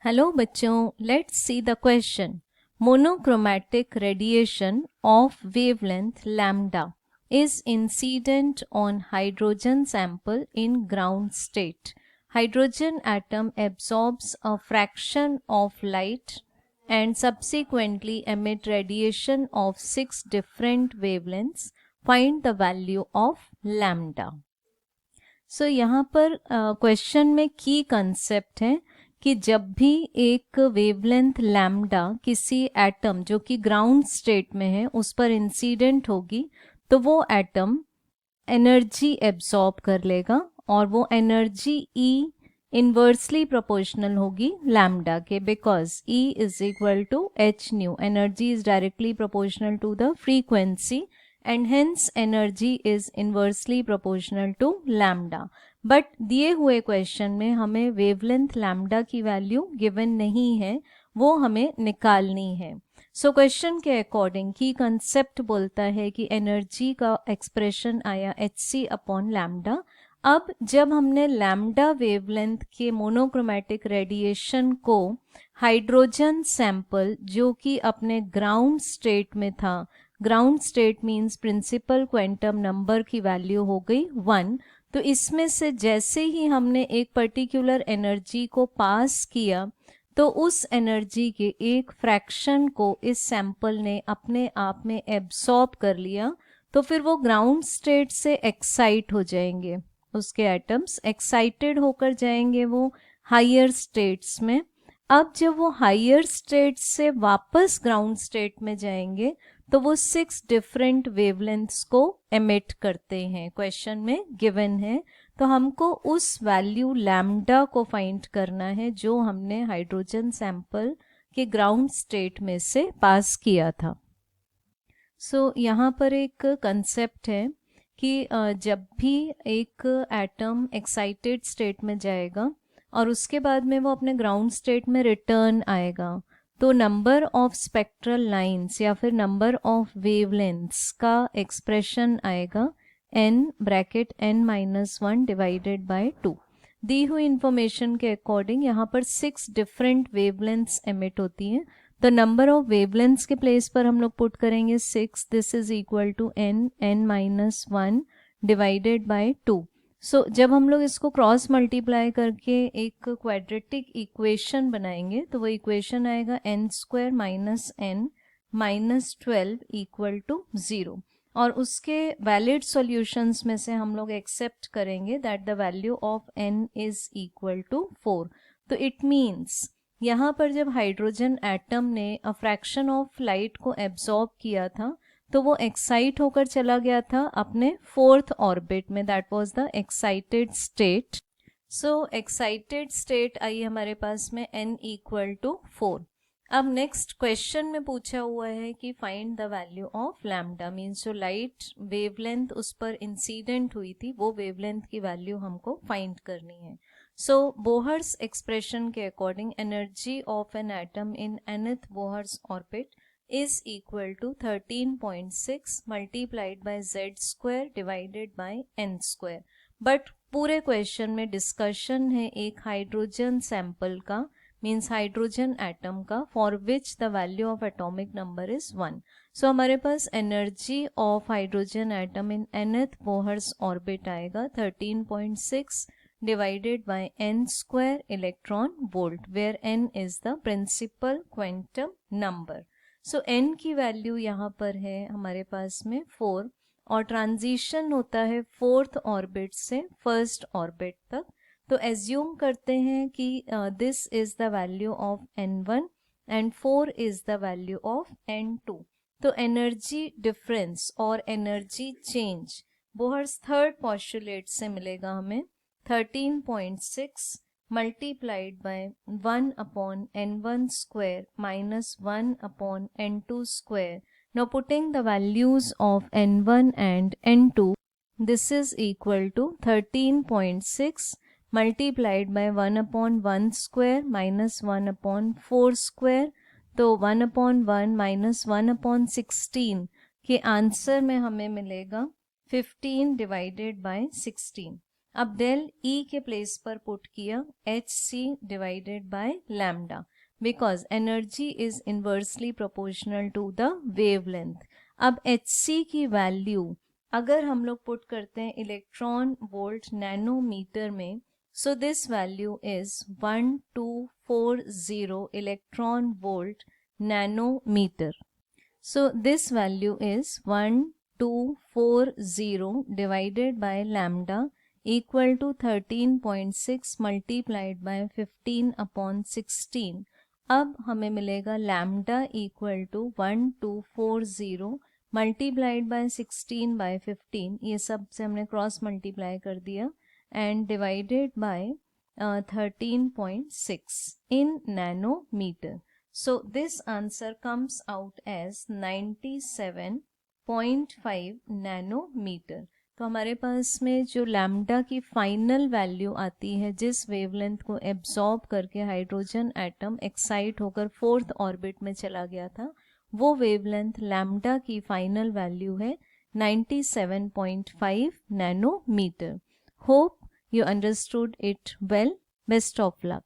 Hello बच्चों, let's see the question. Monochromatic radiation of wavelength lambda is incident on hydrogen sample in ground state. Hydrogen atom absorbs a fraction of light and subsequently emit radiation of 6 different wavelengths. Find the value of lambda. So यहाँ पर question में की concept है कि जब भी एक wavelength lambda किसी एटम जो कि ग्राउंड स्टेट में है उस पर इंसिडेंट होगी तो वो एटम एनर्जी एब्सॉर्ब कर लेगा और वो एनर्जी E इन्वर्सली प्रोपोर्शनल होगी लैम्डा के, because E is equal to H nu. Energy is directly proportional to the frequency and hence energy is inversely proportional to lambda. But दिए हुए question में हमें वेवलेंथ लैम्डा की value given नहीं है, वो हमें निकालनी है. सो क्वेश्चन के अकॉर्डिंग की कंसेप्ट बोलता है कि एनर्जी का एक्सप्रेशन आया hc अपॉन लैम्डा. अब जब हमने लैम्डा वेवलेंथ के मोनोक्रोमैटिक रेडिएशन को हाइड्रोजन सैंपल जो कि अपने ग्राउंड स्टेट में था, ground state means principal quantum number की वैल्यू हो गई 1, तो इसमें से जैसे ही हमने एक पर्टिकुलर एनर्जी को पास किया तो उस एनर्जी के एक फ्रैक्शन को इस सैंपल ने अपने आप में एब्सॉर्ब कर लिया, तो फिर वो ग्राउंड स्टेट से एक्साइट हो जाएंगे, उसके एटम्स एक्साइटेड होकर जाएंगे वो हायर स्टेट्स में. अब जब वो हायर स्टेट से वापस ग्राउंड स्टेट में जाएंगे तो वो 6 डिफरेंट वेवलेंथ्स को एमिट करते हैं, क्वेश्चन में गिवन है. तो हमको उस वैल्यू लैम्डा को फाइंड करना है जो हमने हाइड्रोजन सैंपल के ग्राउंड स्टेट में से पास किया था. सो यहाँ पर एक कंसेप्ट है कि जब भी एक एटम एक्साइटेड स्टेट में जाएगा और उसके बाद में वो अपने ग्राउंड स्टेट में रिटर्न आएगा तो नंबर ऑफ स्पेक्ट्रल लाइंस या फिर नंबर ऑफ वेवलेंथ्स का एक्सप्रेशन आएगा n bracket n-1 divided by 2. दी हुई इंफॉर्मेशन के अकॉर्डिंग यहाँ पर 6 डिफरेंट वेवलेंथ्स एमिट होती हैं, तो नंबर ऑफ वेवलेंथ्स के प्लेस पर हम लोग पुट करेंगे 6. This is equal to n-1 divided by 2. So जब हम लोग इसको क्रॉस मल्टीप्लाई करके एक क्वाड्रेटिक इक्वेशन बनाएंगे तो वो इक्वेशन आएगा n² minus n minus 12 equal to 0. और उसके वैलिड सॉल्यूशंस में से हम लोग एक्सेप्ट करेंगे that the value of n is equal to 4. तो इट मीन्स यहाँ पर जब हाइड्रोजन एटम ने अ फ्रैक्शन ऑफ लाइट को एब्सॉर्ब किया था तो वो एक्साइट होकर चला गया था अपने 4th ऑर्बिट में, that was the excited state. So excited state आई हमारे पास में n इक्वल टू 4. अब नेक्स्ट क्वेश्चन में पूछा हुआ है कि find the value of lambda, means जो लाइट वेवलेंथ उस पर इंसिडेंट हुई थी वो वेवलेंथ की वैल्यू हमको फाइंड करनी है. सो बोहर्स एक्सप्रेशन के according energy of an atom in nth Bohr's orbit is equal to 13.6 multiplied by z square divided by n square. But पूरे क्वेश्चन में डिस्कशन है एक हाइड्रोजन सैंपल का, मीन्स हाइड्रोजन एटम का, for which the value of atomic number is 1. So हमारे पास energy of hydrogen atom in nth Bohr's orbit आएगा 13.6 divided by n square electron volt, where n is the principal quantum number. So n की value यहाँ पर है हमारे पास में 4 और ट्रांजिशन होता है 4th ऑर्बिट से 1st ऑर्बिट तक. तो एज्यूम करते हैं कि this is the value of n1 and 4 is the value of n2. तो एनर्जी डिफरेंस और energy change Bohr's third postulate से मिलेगा हमें 13.6 multiplied by 1 upon n1 square minus 1 upon n2 square. Now putting the values of n1 and n2, this is equal to 13.6 multiplied by 1 upon 1 square minus 1 upon 4 square. तो 1 upon 1 minus 1 upon 16 के answer में हमें मिलेगा 15 divided by 16. अब del E के place पर put किया hc divided by lambda because energy is inversely proportional to the wavelength. अब hc की वैल्यू अगर हम लोग पुट करते हैं इलेक्ट्रॉन वोल्ट नैनोमीटर में, so this value is 1240 electron volt nanometer. So this value is 1240 divided by lambda equal to 13.6 multiplied by 15 upon 16. अब हमें मिलेगा lambda equal to 1240 multiplied by 16 by 15. ये सब से हमने क्रॉस मल्टीप्लाई कर दिया and divided by 13.6 in nanometer. So this answer comes out as 97.5 nanometer. तो हमारे पास में जो लैम्डा की फाइनल वैल्यू आती है जिस वेवलेंथ को एब्जॉर्ब करके हाइड्रोजन एटम एक्साइट होकर फोर्थ ऑर्बिट में चला गया था, वो वेवलेंथ लैम्डा की फाइनल वैल्यू है 97.5 nanometre. Hope you understood it well. Best of luck.